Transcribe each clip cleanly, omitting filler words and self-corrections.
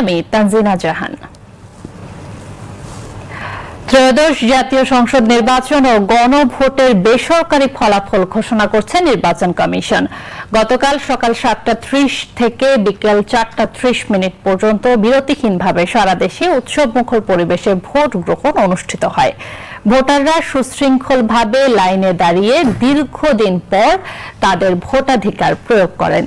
আমি তানজিনা জাহান। ত্রয়োদশ জাতীয় সংসদ নির্বাচন ও গণভোটের বেসরকারি ফলাফল ঘোষণা করছে নির্বাচন কমিশন। গতকাল সকাল 7:30 থেকে বিকেল 4:30 পর্যন্ত বিরতিহীনভাবে সারা দেশে উৎসবমুখর পরিবেশে ভোট গ্রহণ অনুষ্ঠিত হয়। ভোটাররা সুশৃঙ্খলভাবে লাইনে দাঁড়িয়ে দীর্ঘদিন পর তাদের ভোটাধিকার প্রয়োগ করেন।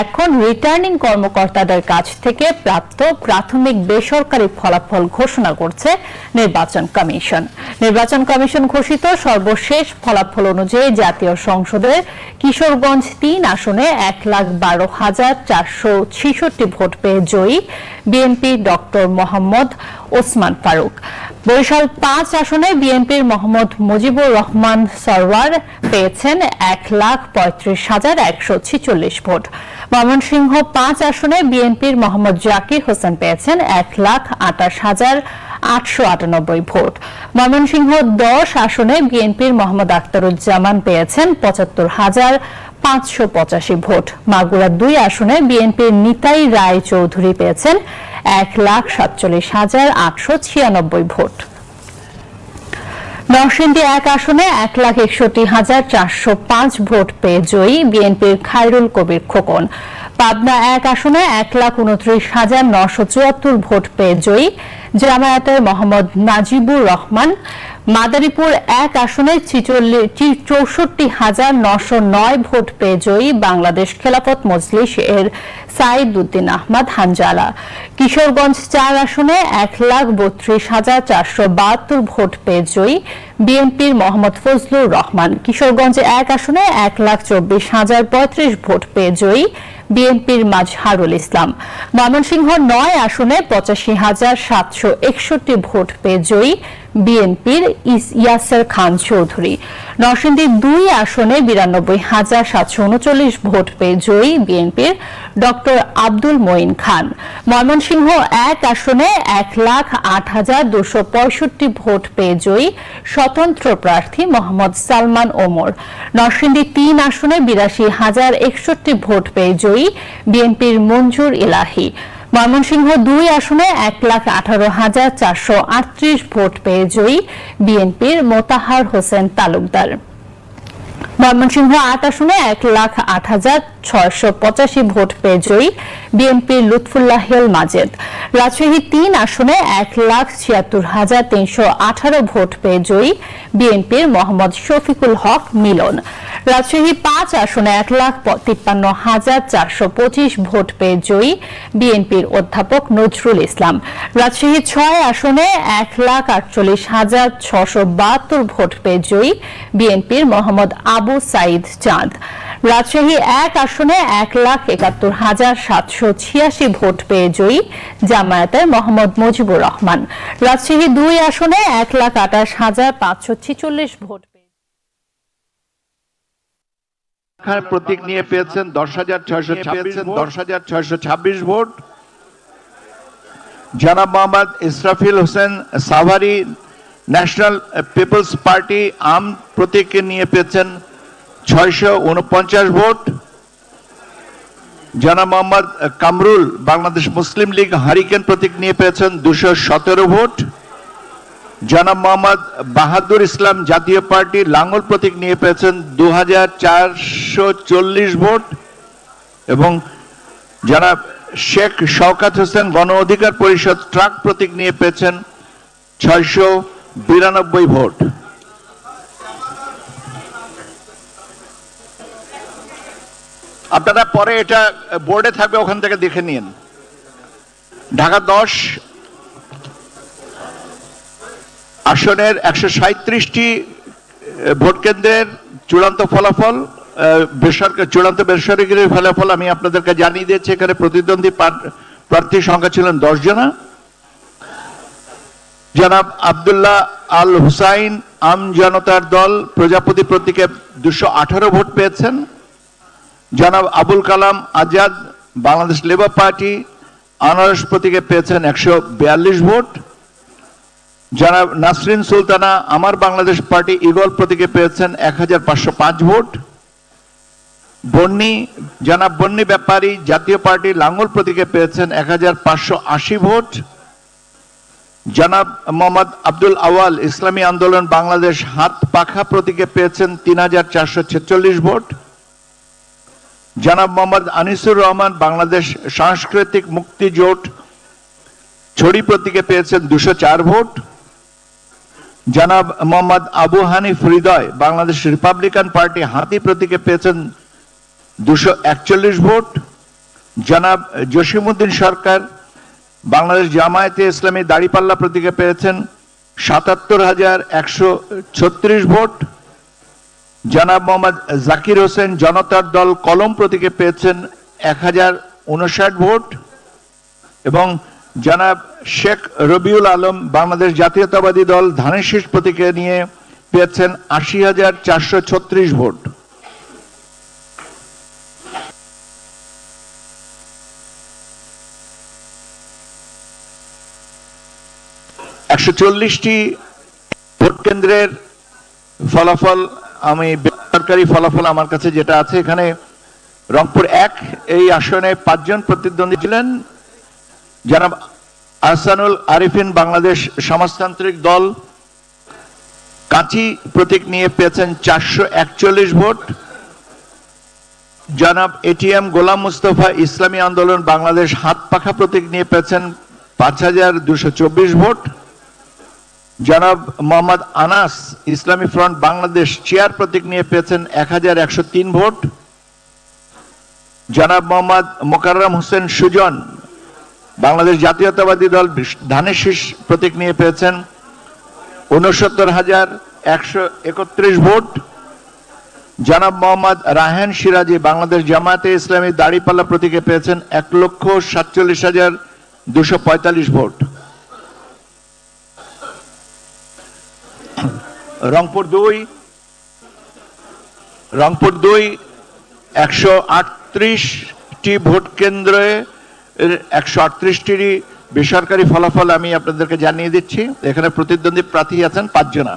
এখন রিটার্নিং কর্মকর্তাদের কাছ থেকে প্রাপ্ত প্রাথমিক বেসরকারি ফলাফল ঘোষণা করছে নির্বাচন কমিশন। নির্বাচন কমিশন ঘোষিত সর্বশেষ ফলাফল অনুযায়ী জাতীয় সংসদের কিশোরগঞ্জ 3 আসনে 1,12,466 ভোট পেয়ে জয়ী বিএনপি ডক্টর মোহাম্মদ ওসমান ফারুক। বরিশাল 5 আসনে বিএনপির মোহাম্মদ মুজিবুর রহমান সরওয়ার পেয়েছেন 1,35,146 ভোট। ময়মনসিংহ 5 আসনে বিএনপির মোহাম্মদ জাকির হোসেন পেয়েছেন 1,28,898 ভোট। ময়মনসিংহ 10 আসনে বিএনপির মোহাম্মদ আখতারুজ্জামান পেয়েছেন 75,585 ভোট। মাগুরা 2 আসনে বিএনপির নিতাই রায় চৌধুরী পেয়েছেন 1,47,896 ভোট। নরসিংদী 1 আসনে 1,61,405 ভোট পেয়ে জয়ী বিএনপির খায়রুল কবির খোকন। পাবনা 1 আসনে 1,29,974 ভোট পেয়ে জয়ী জামায়াতের মোহাম্মদ নাজিবুর রহমান। মাদারীপুর 1 আসনে 64,909 ভোট পেয়ে জয়ী বাংলাদেশ খেলাফত মজলিস এর সাইদ উদ্দিন আহমদ হানজালা। কিশোরগঞ্জ 4 আসনে 1,32,472 ভোট পেয়ে জয়ী বিএনপির মোহাম্মদ ফজলুর রহমান। কিশোরগঞ্জ 1 আসনে 1,24,035 ভোট পেয়ে জয়ী বিএনপির মাজহারুল ইসলাম। ময়মনসিংহ 9 আসনে 85,761 ভোট পেয়ে জয়ী বিএনপির ইয়াসের খান চৌধুরী। নরসিংদী 2 আসনে 92,739 ভোট পেয়ে জয়ী বিএনপির ডক্টর আব্দুল মঈন খান। ময়মনসিংহ 1 আসনে 1,08,265 ভোট পেয়ে জয়ী স্বতন্ত্র প্রার্থী মোহাম্মদ সালমান ওমর। নরসিংদী 3 আসনে 82,061 ভোট পেয়ে জয়ী বিএনপির মঞ্জুর ইলাহি। ময়মনসিংহ 2 আসনে 1,18,438 ভোট পেয়ে জয়ী বিএনপির মোতাহার হোসেন তালুকদার। ময়মনসিংহ 8 আসনে 1,08,685 ভোট পেয়ে জয়ী বিএনপির লুৎফুল্লাহিল মাজেদ। রাজশাহী 3 আসনে 1,76,318 ভোট পেয়ে জয়ী বিএনপির মোহাম্মদ শফিকুল হক মিলন। রাজশাহী 5 আসনে 1,53,425 ভোট পেয়ে জয়ী বিএনপির অধ্যাপক নজরুল ইসলাম। রাজশাহী 6 আসনে 1,48,672 ভোট পেয়ে জয়ী বিএনপির মোহাম্মদ আবু সাইদ চাঁদ। রাজশাহী 1 আসনে 1,71,786 ভোট পেয়ে জয়ী জামায়াতের মোহাম্মদ মুজিবুর রহমান। রাজশাহী 2 আসনে 1,28,546 ভোট প্রতীক নিয়ে পেয়েছেন 10,626 ভোট। জনাব মোহাম্মদ ইসরাফিল হোসেন সাভারি ন্যাশনাল পিপলস পার্টি আম প্রতীক নিয়ে পেয়েছেন 649 ভোট। জনাব Mohammad Kamrul Bangladesh Muslim league hurricane প্রতীক নিয়ে পেয়েছেন 217 ভোট। জনাব মোহাম্মদ বাহাদুর ইসলাম জাতীয় পার্টি লাঙ্গল প্রতীক নিয়ে পেয়েছেন 2,440 ভোট এবং জনাব শেখ শওকাত হোসেন গণ অধিকার পরিষদ ট্রাক প্রতীক নিয়ে পেয়েছেন 692 ভোট। আপনারা পরে এটা বোর্ডে থাকবে, ওখান থেকে দেখে নিন। ঢাকা 10 আসনের 137টি ভোট কেন্দ্রের চূড়ান্ত ফলাফল, চূড়ান্ত বেসরকারি ফলাফল আমি আপনাদেরকে জানিয়ে দিয়েছি। এখানে প্রতিদ্বন্দ্বী প্রার্থীর সংখ্যা ছিলেন 10 জনা। জনাব আব্দুল্লাহ আল হুসাইন আম জনতার দল প্রজাপতি প্রতীকে 218 ভোট পেয়েছেন। জনাব আবুল কালাম আজাদ বাংলাদেশ লেবার পার্টি আনারস প্রতীকে পেয়েছেন 142 ভোট। জনাব নাসরিন সুলতানা আমার বাংলাদেশ পার্টি ইগল প্রতীকে পেয়েছেন 1,505 ভোট। বন্নি জনাব বন্নি ব্যাপারী জাতীয় পার্টি লাঙ্গল প্রতীকে পেয়েছেন 1580 ভোট। জনাব মোহাম্মদ আব্দুল আওয়াল ইসলামী আন্দোলন বাংলাদেশ হাত পাখা প্রতীকে পেয়েছেন 3446 ভোট। জনাব মোহাম্মদ আনিসুর রহমান বাংলাদেশ সাংস্কৃতিক মুক্তি জোট ছড়ি প্রতীকে পেয়েছেন 204 ভোট। জনাব মোহাম্মদ আবু হানিফ হৃদয় বাংলাদেশ রিপাবলিকান পার্টি হাতি প্রতীকে পেয়েছেন 241 ভোট। জনাব জসিমউদ্দিন সরকার বাংলাদেশ জামায়াতে ইসলামী দাড়িপাল্লা প্রতীকে পেয়েছেন 77,136 ভোট। জনাব মোহাম্মদ জাকির হোসেন জনতার দল কলম প্রতীকে পেয়েছেন 1059 ভোট এবং জনাব শেখ রবিউল আলম বাংলাদেশ জাতীয়তাবাদী দল ধানের শীষ প্রতীকে নিয়ে পেয়েছেন 80,436 ভোট। টি ভোট কেন্দ্রের ফলাফল আমি বেসরকারি ফলাফল আমার কাছে যেটা আছে, এখানে রংপুর 1 এই আসনে 5 জন প্রতিদ্বন্দ্বী ছিলেন। জনাব আহসানুল আরিফিন বাংলাদেশ সমাজতান্ত্রিক দল কাঁচি প্রতীক নিয়ে পেয়েছেন 441 ভোট। জনাব এটিএম গোলাম মুস্তফা ইসলামী আন্দোলন বাংলাদেশ হাত পাখা প্রতীক নিয়ে পেয়েছেন 5224 ভোট। জনাব মোহাম্মদ আনাস ইসলামী ফ্রন্ট বাংলাদেশ চেয়ার প্রতীক নিয়ে পেয়েছেন 1103 ভোট। জনাব মোহাম্মদ মোকাররম হোসেন সুজন বাংলাদেশ জাতীয়তাবাদী দল ধানের শীষ প্রতীক নিয়ে পেয়েছেন 69,131 ভোট। জনাব মোহাম্মদ রাহেন সিরাজি বাংলাদেশ জামায়াতে ইসলামী দাড়িপাল্লা প্রতীকে পেয়েছেন 1,47,245 ভোট। রংপুর 2 138টি ভোট কেন্দ্রে 138টি বেসরকারি ফলাফল আমি আপনাদেরকে জানিয়ে দিচ্ছি। এখানে প্রতিদ্বন্দ্বী প্রার্থী আছেন 5 জন।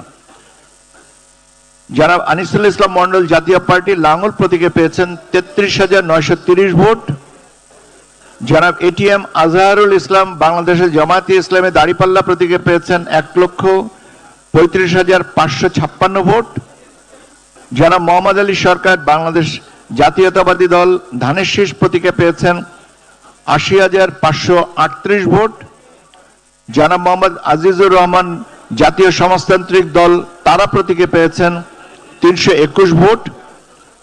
জনাব আনিসুল ইসলাম মন্ডল জাতীয় পার্টি লাঙ্গল প্রতীকে পেয়েছেন 33,930 ভোট। জনাব এটিএম আজহারুল ইসলাম বাংলাদেশের জামায়াতে ইসলামী দাড়িপাল্লা প্রতীকে পেয়েছেন 1,35,556 ভোট। জনাব মোহাম্মদ আলী সরকার বাংলাদেশ জাতীয়তাবাদী দল ধানের শীষ প্রতীকে পেয়েছেন 80,538 ভোট। জনাব মোহাম্মদ আজিজুর রহমান জাতীয় সমাজতান্ত্রিক দল তারা প্রতীকে পেয়েছেন 321 ভোট।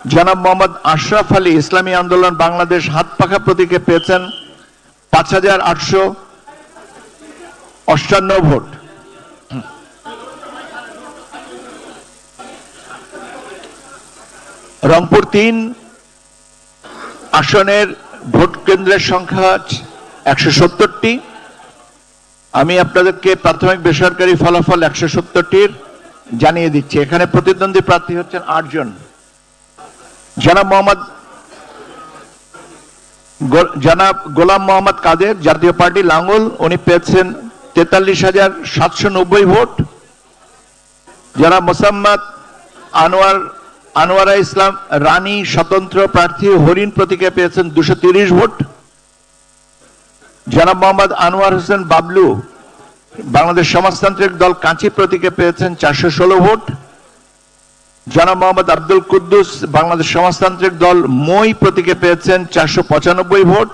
জনাব মোহাম্মদ আশরাফ আলী ইসলামী আন্দোলন বাংলাদেশ হাত পাখা প্রতীকে পেয়েছেন 5,858 ভোট। রংপুর 3 আসনের ভোট কেন্দ্রের সংখ্যা 170টি। আমি আপনাদেরকে প্রাথমিক বেসরকারি ফলাফল 170টির জানিয়ে দিচ্ছি। এখানে প্রতিদ্বন্দ্বী প্রার্থী হচ্ছেন 8 জন। জনাব গোলাম মোহাম্মদ কাদের জাতীয় পার্টি লাঙ্গল উনি পেয়েছেন 43,790 ভোট। জনাব মোসাম্মদ আনোয়ারা ইসলাম রানী স্বতন্ত্র প্রার্থী হরিণ প্রতীকে পেয়েছেন 230 ভোট। জনাব মোহাম্মদ আনোয়ার হোসেন বাবলু বাংলাদেশ সমাজতান্ত্রিক দল কাঁচি প্রতীকে পেয়েছেন 416 ভোট। জনাব মোহাম্মদ আব্দুল কুদ্দুস বাংলাদেশ সমাজতান্ত্রিক দল মই প্রতীকে পেয়েছেন 495 ভোট।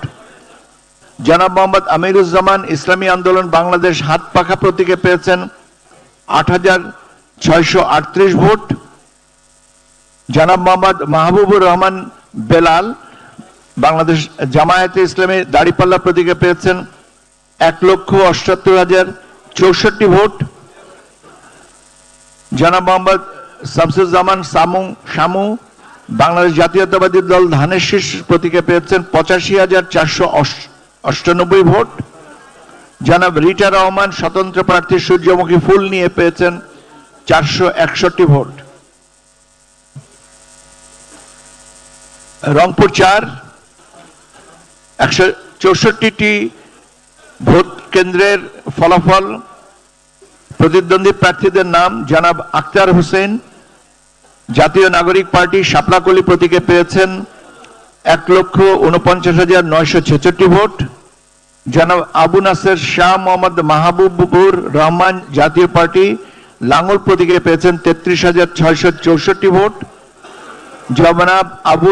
জনাব মোহাম্মদ আমিরুজ্জামান ইসলামী আন্দোলন বাংলাদেশ হাত পাখা প্রতীকে পেয়েছেন 8,638 ভোট। জনাব মোহাম্মদ মাহবুবুর রহমান বেলাল বাংলাদেশ জামায়াতে ইসলামী দাড়িপাল্লা প্রতীকে পেয়েছেন 1,78,064 ভোট। জনাব মোহাম্মদ শামসুজ্জামান শামু বাংলাদেশ জাতীয়তাবাদী দল ধানের শীষ প্রতীকে পেয়েছেন 85,498 ভোট। জনাব রিটা রহমান স্বতন্ত্র প্রার্থী সূর্যমুখী ফুল নিয়ে পেয়েছেন 461 ভোট। রংপুর 4 164টি ভোট কেন্দ্রের ফলাফল প্রতিদ্বন্দ্বী প্রার্থীদের নাম: জনাব আক্তার হোসেন জাতীয় নাগরিক পার্টি শাপলাকলি প্রতীকে পেয়েছেন 1,49,966 ভোট। জনাব আবু নাসের শাহ মোহাম্মদ মাহবুবুর রহমান জাতীয় পার্টি লাঙ্গল প্রতীকে পেয়েছেন 33,664 ভোট। জনাব আবু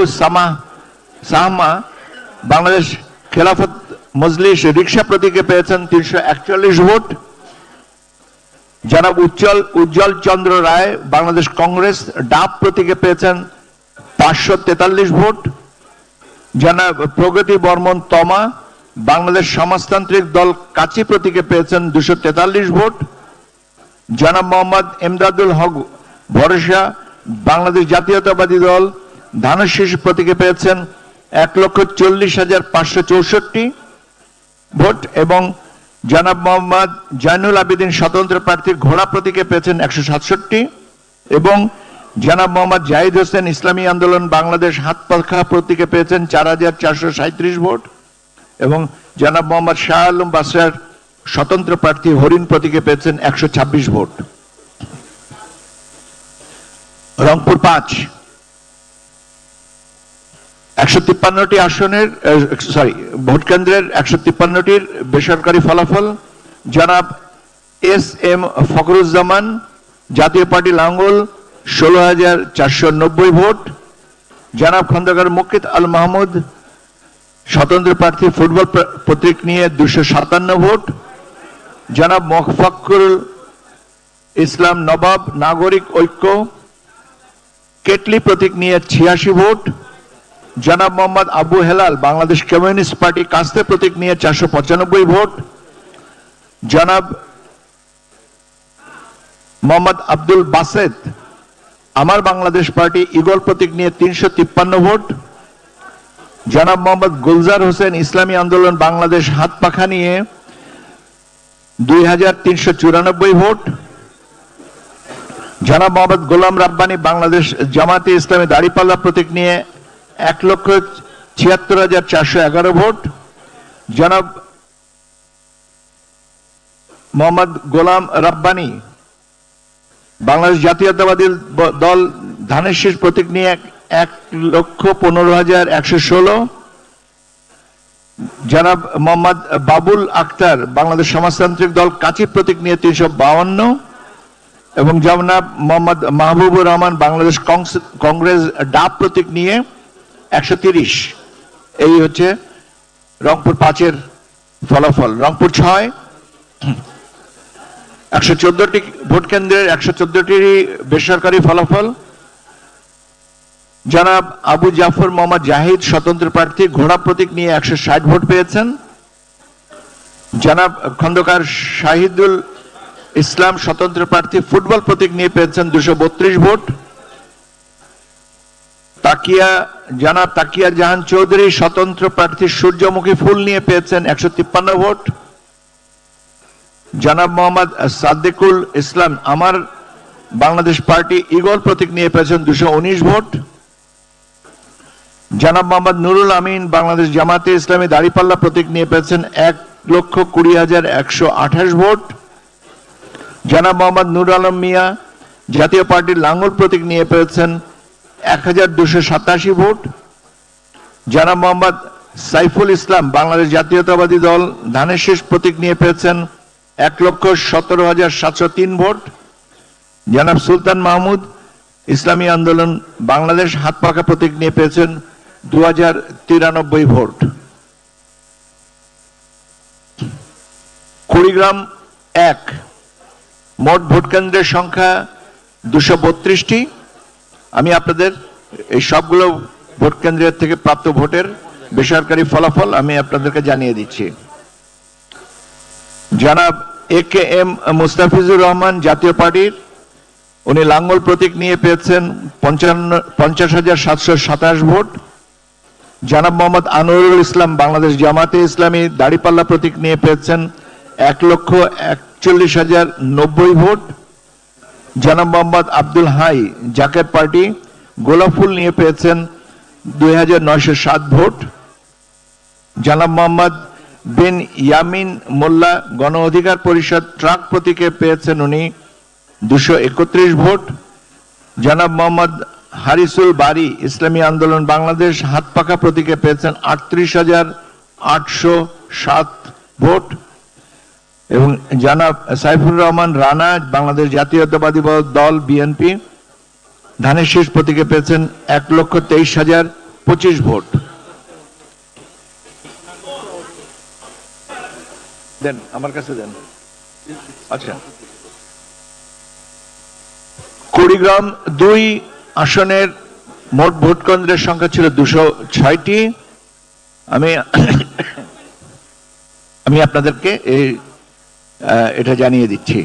সাহমা বাংলাদেশ খেলাফত মজলিস রিকশা প্রতীকে পেয়েছেন 341 ভোট। জনাব উজ্জ্বল চন্দ্র রায় বাংলাদেশ কংগ্রেস ডাব প্রতীকে পেয়েছেন 543 ভোট। জনাব প্রগতি বর্মন তমা বাংলাদেশ সমাজতান্ত্রিক দল কাচি প্রতীকে পেয়েছেন 243 ভোট। জনাব মোহাম্মদ এমদাদুল হক ভরসা বাংলাদেশ জাতীয়তাবাদী দল ধানশীষ প্রতীকে পেয়েছেন 1,40,564 ভোট এবং জনাব মোহাম্মদ জাইনুল আবেদিন স্বতন্ত্র প্রার্থী ঘোড়া প্রতীকে পেয়েছেন 167 এবং জনাব মোহাম্মদ জাহিদ হোসেন ইসলামী আন্দোলন বাংলাদেশ হাতপাখা প্রতীকে পেয়েছেন 4,437 ভোট এবং জনাব মোহাম্মদ শাহ আলম বাসরার স্বতন্ত্র প্রার্থী হরিণ প্রতীকে পেয়েছেন 126 ভোট। রংপুর 5 153টি আসনের ভোট কেন্দ্রের 153টির বেসরকারি ফলাফল। জনাব এস এম ফখরুজ্জামান জাতীয় পার্টি লাঙ্গল 16,490 ভোট। জনাব খন্দকার মুকিত আল মাহমুদ স্বতন্ত্র প্রার্থী ফুটবল প্রতীক নিয়ে 257 ভোট। জনাব মোফাক্কুরুল ইসলাম নবাব নাগরিক ঐক্য কেটলি প্রতীক নিয়ে 86 ভোট। জনাব মোহাম্মদ আবু হেলাল বাংলাদেশ কমিউনিস্ট পার্টি কাস্তে প্রতীক নিয়ে 495 ভোট। জনাব মোহাম্মদ আব্দুল বাসেদ আমার বাংলাদেশ পার্টি ইগল প্রতীক নিয়ে 353 ভোট। জনাব মোহাম্মদ গুলজার হোসেন ইসলামী আন্দোলন বাংলাদেশ হাত পাখা নিয়ে 2,394 ভোট। জনাব মোহাম্মদ গোলাম রাব্বানী বাংলাদেশ জামাতে ইসলামী দাড়িপাল্লা প্রতীক নিয়ে 1,76,411 ভোট। জনাব মোহাম্মদ গোলাম রাব্বানী বাংলাদেশ জাতীয়তাবাদী দল ধানের শীষ প্রতীক নিয়ে 1,15,116। জনাব মোহাম্মদ বাবুল আক্তার বাংলাদেশ সমাজতান্ত্রিক দল কাচি প্রতীক নিয়ে 352 এবং জনাব মোহাম্মদ মাহবুবুর রহমান বাংলাদেশ কংগ্রেস ডাব প্রতীক নিয়ে 130। এই হচ্ছে রংপুর 5-এর ফলাফল। রংপুর 6 114টি ভোট কেন্দ্রের 114টি বেসরকারি ফলাফল। জনাব আবু জাফর মোহাম্মদ জাহিদ স্বতন্ত্র প্রার্থী ঘোড়া প্রতীক নিয়ে 160 ভোট পেয়েছেন। জনাব খন্দকার শাহিদুল ইসলাম স্বতন্ত্র প্রার্থী ফুটবল প্রতীক নিয়ে পেয়েছেন 232 ভোট। জনাব তাকিয়া জাহান চৌধুরী স্বতন্ত্র প্রার্থী সূর্যমুখী ফুল নিয়ে পেয়েছেন 153 ভোট। জনাব মোহাম্মদ সাদ্দিকুল ইসলাম আমার বাংলাদেশ পার্টি ইগল প্রতীক নিয়ে পেয়েছেন 219 ভোট। জনাব মোহাম্মদ নুরুল আমিন বাংলাদেশ জামাতে ইসলামী দাড়িপাল্লা প্রতীক নিয়ে পেয়েছেন 1,20,128 ভোট। জনাব মোহাম্মদ নুর আলম মিয়া জাতীয় পার্টির লাঙ্গল প্রতীক নিয়ে পেয়েছেন 1,287 ভোট। জনাব মোহাম্মদ সাইফুল ইসলাম বাংলাদেশ জাতীয়তাবাদী দল ধানের শীষ প্রতীক নিয়ে পেয়েছেন 1,17,703 ভোট। জনাব সুলতান মাহমুদ ইসলামী আন্দোলন বাংলাদেশ হাত পাখা প্রতীক নিয়ে পেয়েছেন 2,093 ভোট। কুড়িগ্রাম 1 মোট ভোট কেন্দ্রের সংখ্যা 232টি। আমি আপনাদের এই সবগুলো ভোট কেন্দ্রের থেকে প্রাপ্ত ভোটের বেসরকারি ফলাফল আমি আপনাদেরকে জানিয়ে দিচ্ছি। জনাব AKM মুস্তাফিজুর রহমান জাতীয় পার্টির উনি লাঙ্গল প্রতীক নিয়ে পেয়েছেন 50,727 ভোট। জনাব মোহাম্মদ আনোয়ারুল ইসলাম বাংলাদেশ জামাতে ইসলামী দাড়িপাল্লা প্রতীক নিয়ে পেয়েছেন 1,41,090 ভোট। জনাব মোহাম্মদ আব্দুল হাই জাকের পার্টি গোলাপ ফুল নিয়ে পেয়েছেন 2,907 ভোট। জনাব মোহাম্মদ বিন ইয়ামিন মোল্লা গণ অধিকার পরিষদ ট্রাক প্রতীকে পেয়েছেন উনি 231 ভোট। জনাব মোহাম্মদ হারিসুল বারি ইসলামী আন্দোলন বাংলাদেশ হাত পাখা প্রতীকে পেয়েছেন 38,807 ভোট এবং জনাব সাইফুর রহমান রানা বাংলাদেশ জাতীয়তাবাদী দল বিএনপি ধানের শীষ প্রতীকে পেয়েছেন 1,23,025 ভোট। দেন আমার কাছে দেন। আচ্ছা, কুড়িগ্রাম 2 আসনের মোট ভোট কেন্দ্রের সংখ্যা ছিল 206টি। আমি আপনাদেরকে এটা জানিয়ে দিচ্ছি।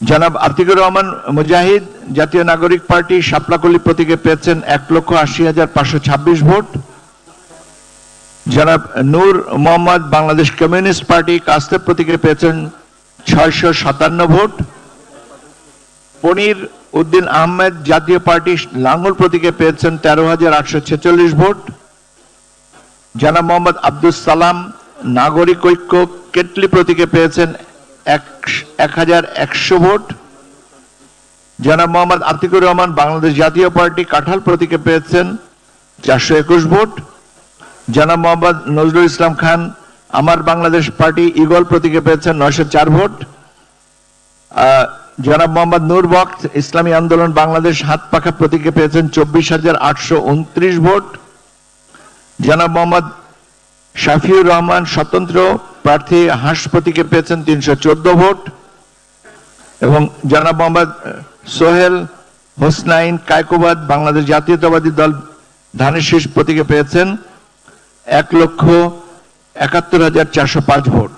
জনাব আতিকুর রহমান মুজাহিদ জাতীয় নাগরিক পার্টি শাপলাকলি প্রতীকে পেয়েছেন 1,80,526 ভোট। জনাব নূর মোহাম্মদ বাংলাদেশ কমিউনিস্ট পার্টি কাস্তে প্রতীকে পেয়েছেন 657 ভোট। পনির উদ্দিন আহমেদ জাতীয় পার্টি লাঙ্গল প্রতীকে পেয়েছেন 13,846 ভোট। জনাব মোহাম্মদ আব্দুল সালাম নাগরিক ঐক্য কেটলি প্রতীকে পেয়েছেন 1,100 ভোট। জনাব মোহাম্মদ আতিকুর রহমান বাংলাদেশ জাতীয় পার্টি কাঁঠাল প্রতীকে পেয়েছেন 421 ভোট। জনাব মোহাম্মদ নজরুল ইসলাম খান আমার বাংলাদেশ পার্টি ইগল প্রতীকে পেয়েছেন 904 ভোট। জনাব মোহাম্মদ নূর বক্ত ইসলামী আন্দোলন বাংলাদেশ হাত পাখা প্রতীকে পেয়েছেন 24,829 ভোট। জনাব মোহাম্মদ শাফিউর রহমান স্বতন্ত্র প্রার্থী হাঁস প্রতীকে পেয়েছেন 314 ভোট এবং জনাব মোহাম্মদ সোহেল হোসনাইন কায়কোবাদ বাংলাদেশ জাতীয়তাবাদী দল ধানের শীষ প্রতীকে পেয়েছেন 1,71,405 ভোট।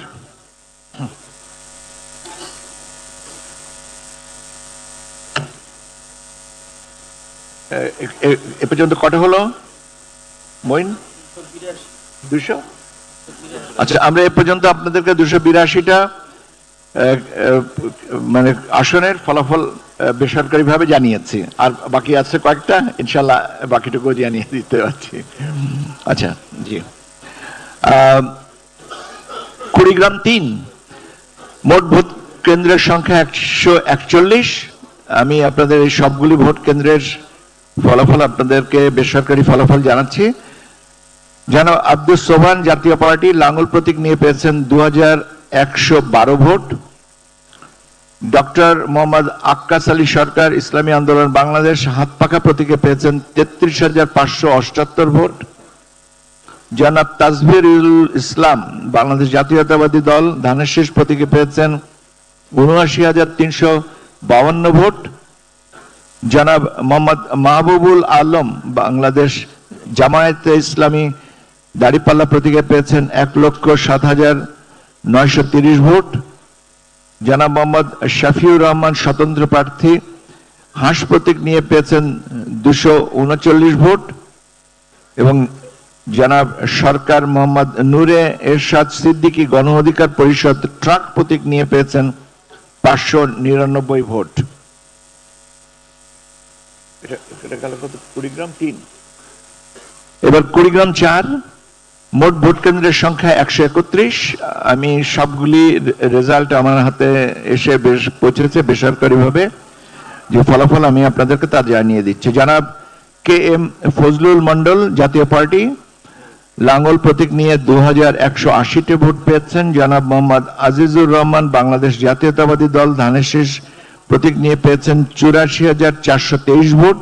এ পর্যন্ত কটা হলো মইন? 200। আচ্ছা, আমরা এ পর্যন্ত আপনাদেরকে 282টা মানে আসনের ফলাফল বেসরকারিভাবে জানিয়েছি, আর বাকি আছে কয়েকটা, ইনশাল্লাহ বাকিটুকু জানিয়ে দিতে পারছি। আচ্ছা জি, কুড়িগ্রাম 3 মোট ভোট কেন্দ্রের সংখ্যা 141। আমি আপনাদের এই সবগুলি ভোট কেন্দ্রের ফলাফল আপনাদেরকে বেসরকারি ফলাফল জানাচ্ছি। জনাব আব্দুল সোবহান জাতীয় পার্টি লাঙ্গল প্রতীক নিয়ে পেয়েছেন 2,112 ভোট। ডক্টর মোহাম্মদ আক্কাস আলী সরকার ইসলামী আন্দোলন বাংলাদেশ হাত পাখা প্রতীকে পেয়েছেন 33,578 ভোট। জনাব তাজভিরুল ইসলাম বাংলাদেশ জাতীয়তাবাদী দল ধানের শীষ প্রতীকে পেয়েছেন 79,352 ভোট। জনাব মোহাম্মদ মাহবুবুল আলম বাংলাদেশ জামায়াতে ইসলামী দাড়িপাল্লা প্রতীকে পেয়েছেন 1,07,930 ভোট। জনাব মোহাম্মদ শাফিউর রহমান স্বতন্ত্র প্রার্থী হাঁস প্রতীক নিয়ে পেয়েছেন 239 ভোট এবং জনাব সরকার মোহাম্মদ নূরে এরশাদ সিদ্দিকী গণ অধিকার পরিষদ ট্রাক প্রতীক নিয়ে পেয়েছেন 599 ভোট। কুড়িগ্রাম 3। এবার কুড়িগ্রাম 4 মোট ভোট কেন্দ্রের সংখ্যা 131। আমি সবগুলি রেজাল্ট আমার হাতে এসে পৌঁছেছে বেসরকারিভাবে, যে ফলাফল আমি আপনাদেরকে তা জানিয়ে দিচ্ছি। জনাব KM ফজলুল মন্ডল জাতীয় পার্টি লাঙ্গল প্রতীক নিয়ে 2,180 ভোট পেয়েছেন। জনাব মোহাম্মদ আজিজুর রহমান বাংলাদেশ জাতীয়তাবাদী দল ধানের শীষ প্রতীক নিয়ে পেয়েছেন 84,423 ভোট।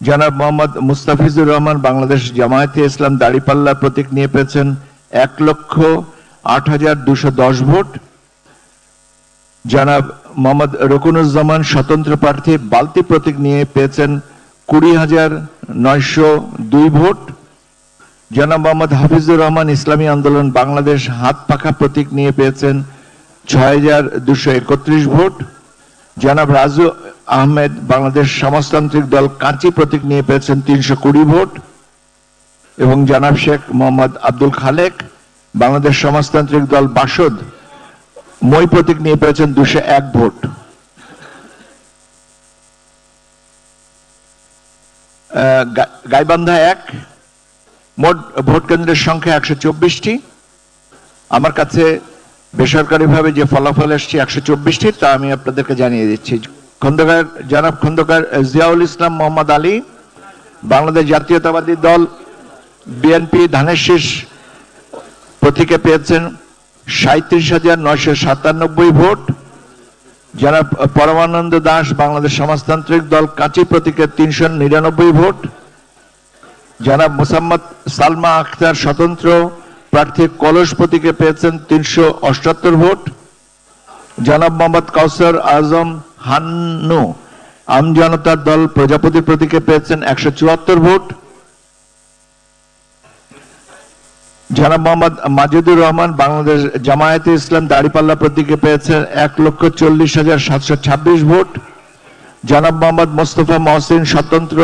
জনাব মোহাম্মদ মুস্তাফিজুর রহমান বাংলাদেশ জামায়াতে ইসলাম দাড়িপাল্লা প্রতীক নিয়ে পেয়েছেন 1,08,210 ভোট। জনাব মোহাম্মদ রকুনুজ্জামান স্বতন্ত্র প্রার্থী বালতি প্রতীক নিয়ে পেয়েছেন 20,902 ভোট। জনাব মোহাম্মদ হাফিজুর রহমান ইসলামী আন্দোলন বাংলাদেশ হাত পাখা প্রতীক নিয়ে পেয়েছেন 6,231 ভোট। জনাব রাজু আহমেদ বাংলাদেশ সমাজতান্ত্রিক দল কাঁচি প্রতীক নিয়ে পেয়েছেন 320 ভোট এবং জনাব শেখ মোহাম্মদ আব্দুল খালেক বাংলাদেশ সমাজতান্ত্রিক দল বাসদ মই প্রতীক নিয়ে পেয়েছেন 201 ভোট। গাইবান্ধা 1 মোট ভোট কেন্দ্রের সংখ্যা 124টি। আমার কাছে বেসরকারিভাবে যে ফলাফল এসছে 124টি, তা আমি আপনাদেরকে জানিয়ে দিচ্ছি। খন্দকার জিয়াউল ইসলাম মোহাম্মদ আলী, বাংলাদেশ জাতীয়তাবাদী দল বিএনপি ধানের শীষ প্রতীকে পেয়েছেন 37,997 ভোট। জনাব পরমানন্দ দাস, বাংলাদেশ সমাজতান্ত্রিক দল কাঁচি প্রতীকে 399 ভোট। জনাব মোসাম্মদ সালমা আখতার, স্বতন্ত্র প্রার্থী কলস প্রতীকে পেয়েছেন 378 ভোট। জনাব মোহাম্মদ কাউসার আজম হান্নু, আমজনতার দল প্রজাপতি প্রতীকে পেয়েছেন 174 ভোট। জনাব মোহাম্মদ মাজিদুর রহমান, বাংলাদেশ জামায়াতে ইসলাম দাড়িপাল্লা প্রতীকে পেয়েছেন 1,40,726 ভোট। জনাব মোহাম্মদ মোস্তফা মহসিন, স্বতন্ত্র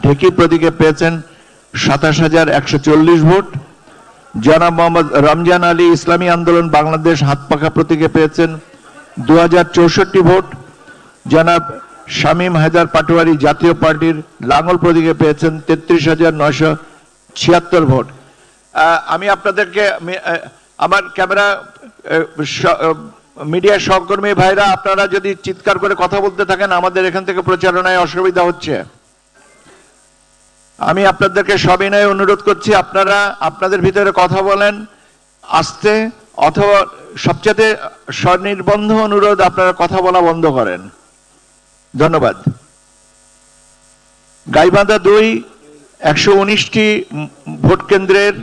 ঢেকি প্রতীকে পেয়েছেন 27,140 ভোট। জনাব মোহাম্মদ রমজান আলী, ইসলামী আন্দোলন বাংলাদেশ হাতপাখা প্রতীকে পেয়েছেন 2064 ভোট। জনাব শামীম হায়দার পাটোয়ারি, জাতীয় পার্টির লাঙ্গল প্রতীকে পেয়েছেন 33,976 ভোট। আমি আপনাদেরকে আমার ক্যামেরা মিডিয়া সহকর্মী ভাইরা, আপনারা যদি চিৎকার করে কথা বলতে থাকেন আমাদের এখান থেকে প্রচারণায় অসুবিধা হচ্ছে। আমি আপনাদেরকে সবিনয়ে অনুরোধ করছি, আপনারা আপনাদের ভিতরে কথা বলেন আস্তে, অথবা সবচেয়ে স্বনির্বন্ধ অনুরোধ, আপনারা কথা বলা বন্ধ করেন। ধন্যবাদ। গাইবান্ধা 2 119টি ভোট কেন্দ্রের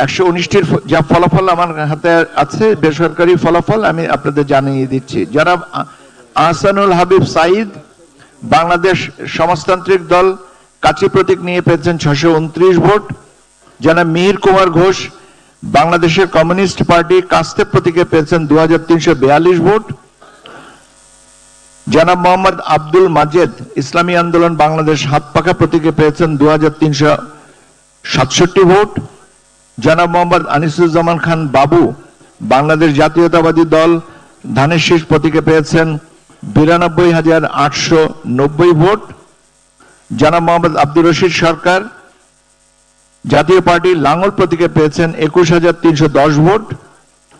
119টির যা ফলাফল আমার হাতে আছে, বেসরকারি ফলাফল আমি আপনাদের জানিয়ে দিচ্ছি। জনাব আহসানুল হাবিব সাইদ, বাংলাদেশ সমাজতান্ত্রিক দল কাচি প্রতীক নিয়ে পেয়েছেন 629 ভোট। জনাব মিহির কুমার ঘোষ, বাংলাদেশের কমিউনিস্ট পার্টি কাস্তে প্রতীকে পেয়েছেন 2342 ভোট। জনাব মোহাম্মদ আব্দুল মাজেদ, ইসলামী আন্দোলন বাংলাদেশ হাতপাখা প্রতীকে পেয়েছেন 2367 ভোট। জনাব মোহাম্মদ আনিসুজ্জামান খান বাবু, বাংলাদেশ জাতীয়তাবাদী দল ধানের শীষ প্রতীকে পেয়েছেন 92,890 ভোট। জনাব মোহাম্মদ আব্দুর রশিদ সরকার, জাতীয় পার্টি লাঙ্গল প্রতীকে পেয়েছেন 21,310 ভোট।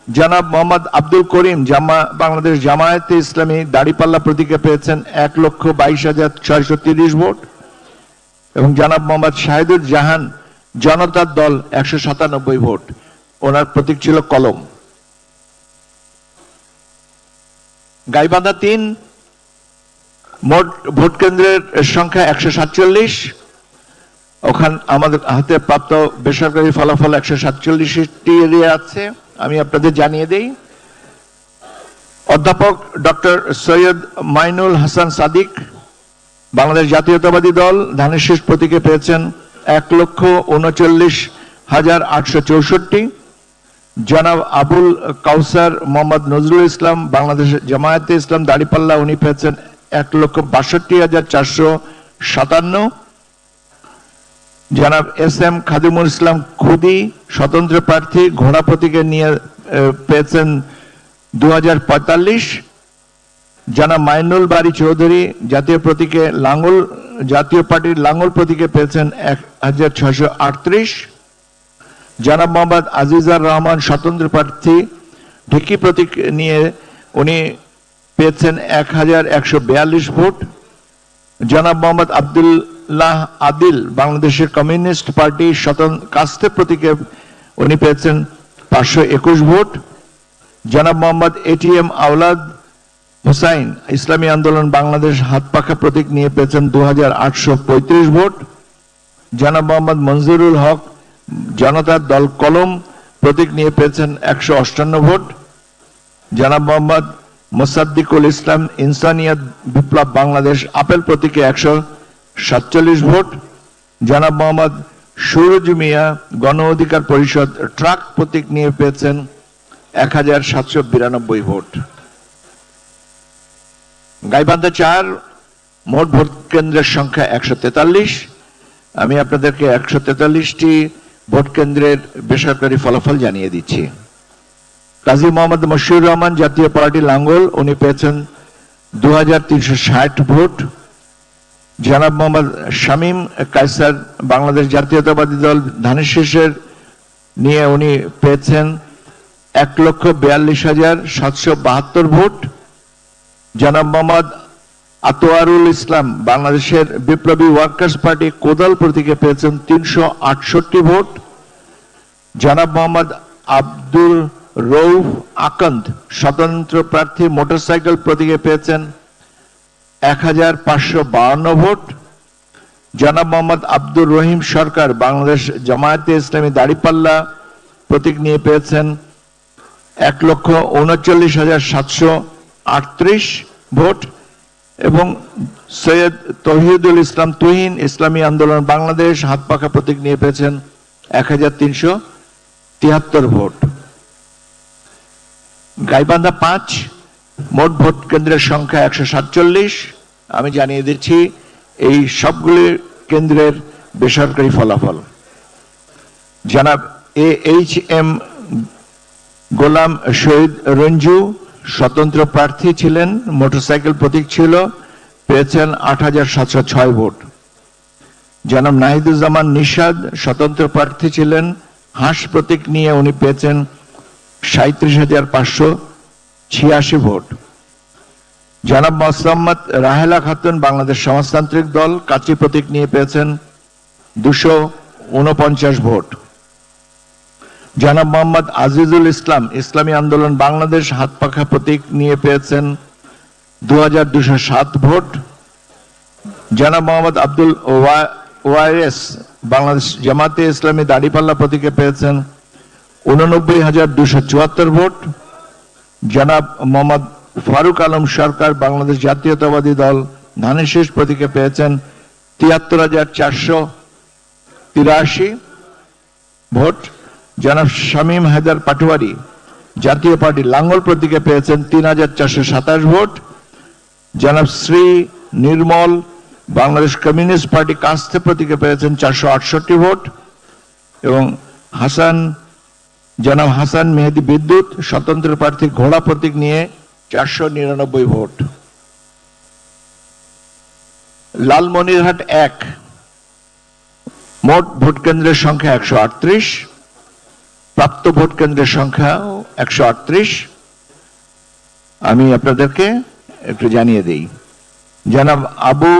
জনাব মোহাম্মদ আব্দুল করিম, বাংলাদেশ জামায়াতে ইসলামী দাড়িপাল্লা প্রতীকে পেয়েছেন 1,22,630 ভোট। এবং জনাব মোহাম্মদ শাহিদুর জাহান, জনতার দল 197 ভোট, ওনার প্রতীক ছিল কলম। গাইবান্ধা 3 মোট ভোট কেন্দ্রের সংখ্যা 147। ওখানে আমাদের হাতে প্রাপ্ত বেসরকারি ফলাফল 147টি এরিয়া আছে, আমি আপনাদের জানিয়ে দেই। অধ্যাপক ডক্টর সৈয়দ মাইনুল হাসান সাদিক, বাংলাদেশ জাতীয়তাবাদী দল ধানের শীষ প্রতীকে পেয়েছেন 1,39,864। জনাব আবুল কাউসার মোহাম্মদ নজরুল ইসলাম, বাংলাদেশ জামায়াতে ইসলাম দাড়িপাল্লা, উনি পেয়েছেন 1,62,457। জনাব SM খাদিমুল ইসলাম খুদি, স্বতন্ত্র প্রার্থী ঘোড়া প্রতীকে নিয়ে পেয়েছেন 2045। জনাব মাইনুল বাড়ি চৌধুরী, জাতীয় প্রতীকে লাঙ্গল, জাতীয় পার্টির লাঙ্গল প্রতীকে পেয়েছেন 1,638। জনাব মোহাম্মদ আজিজার রহমান, স্বতন্ত্র প্রার্থী ঢেকি প্রতীক নিয়ে উনি পেয়েছেন 1,142 ভোট। জনাব মোহাম্মদ আব্দুল্লাহ আদিল, বাংলাদেশের কমিউনিস্ট পার্টি কাস্তে প্রতীকে উনি পেয়েছেন 521 ভোট। জনাব মোহাম্মদ ATM আওলাদ হুসাইন, ইসলামী আন্দোলন বাংলাদেশ হাতপাখা প্রতীক নিয়ে পেয়েছেন 2,835 ভোট। জনাব মোহাম্মদ মঞ্জুরুল হক, জনতার দল কলম প্রতীক নিয়ে পেয়েছেন 158 ভোট। জনাব মোহাম্মদ মোসাদ্দিকুল ইসলাম, ইনসানিয়াত বিপ্লব বাংলাদেশ আপেল প্রতীকে 147 ভোট। জনাব মোহাম্মদ সুরজ মিয়া, গণ অধিকার পরিষদ ট্রাক প্রতীক নিয়ে পেয়েছেন 1,792 ভোট। গাইবান্ধা 4 মোট ভোট কেন্দ্রের সংখ্যা 143। আমি আপনাদেরকে 143টি ভোট কেন্দ্রের বেসরকারি ফলাফল জানিয়ে দিচ্ছি। কাজী মোহাম্মদ মশিউর রহমান, জাতীয় পার্টি লাঙ্গল, উনি পেয়েছেন 2,360 ভোট। জনাব মোহাম্মদ শামীম কায়সার, বাংলাদেশ জাতীয়তাবাদী দল ধানের শীষের নিয়ে উনি পেয়েছেন 1,42,772 ভোট। জনাব মোহাম্মদ আতোয়ারুল ইসলাম বাংলাদেশের বিপ্লবী ওয়ার্কার্স পার্টি কোদাল প্রতীকে পেয়েছেন 368 ভোট। জনাব মোহাম্মদ আব্দুর রউফ আকন্দ স্বতন্ত্র প্রার্থী মোটরসাইকেল প্রতীকে পেয়েছেন 1552 ভোট। জনাব মোহাম্মদ আব্দুর রহিম সরকার বাংলাদেশ জামায়াতে ইসলামী দাড়িপাল্লা প্রতীক নিয়ে পেয়েছেন 1,39,738 ভোট এবং সৈয়দ তৌহিদুল ইসলাম তুহিন ইসলামী আন্দোলন বাংলাদেশ হাত পাখা প্রতীক নিয়ে পেয়েছেন 1,373 ভোট। গাইবান্ধা 5 মোট ভোট কেন্দ্রের সংখ্যা 147। আমি জানিয়ে দিচ্ছি এই সবগুলি কেন্দ্রের বেসরকারি ফলাফল। জনাব AHM গোলাম শহীদ রঞ্জু স্বতন্ত্র প্রার্থী ছিলেন, মোটরসাইকেল প্রতীক ছিল, পেয়েছেন 8,706 ভোট। জনাব নাহিদুজ্জামান নিশাদ স্বতন্ত্র প্রার্থী ছিলেন, হাঁস প্রতীক নিয়ে উনি পেয়েছেন 37,586 ভোট। জনাব মোসাম্মদ রাহেলা খাতুন বাংলাদেশ সমাজতান্ত্রিক দল কাচি প্রতীক নিয়ে পেয়েছেন 249 ভোট। জনাব মোহাম্মদ আজিজুল ইসলাম ইসলামী আন্দোলন বাংলাদেশ হাত পাখা প্রতীক নিয়ে পেয়েছেন 2,207 ভোট। জনাব মোহাম্মদ আব্দুল ওয়াইস বাংলাদেশ জামাতে ইসলামী দাড়িপাল্লা প্রতীকে পেয়েছেন 89,274 ভোট। জনাব মোহাম্মদ ফারুক আলম সরকার বাংলাদেশ জাতীয়তাবাদী দল ধানের শীষ প্রতীকে পেয়েছেন 73,483 ভোট। জনাব শামীম হায়দার পাটোয়ারি জাতীয় পার্টি লাঙ্গল প্রতীকে পেয়েছেন 3,427 ভোট। জনাব শ্রী নির্মল বাংলাদেশ কমিউনিস্ট পার্টি কাস্তে প্রতীকে পেয়েছেন 468 ভোট এবং জনাব হাসান মেহেদি বিদ্যুৎ স্বতন্ত্র প্রার্থী ঘোড়া প্রতীক নিয়ে 499 ভোট। লালমনিরহাট 1 মোট ভোট কেন্দ্রের সংখ্যা 138, প্রাপ্ত ভোট কেন্দ্রের সংখ্যা 138। আমি আপনাদেরকে একটু জানিয়ে দেই। জনাব আবু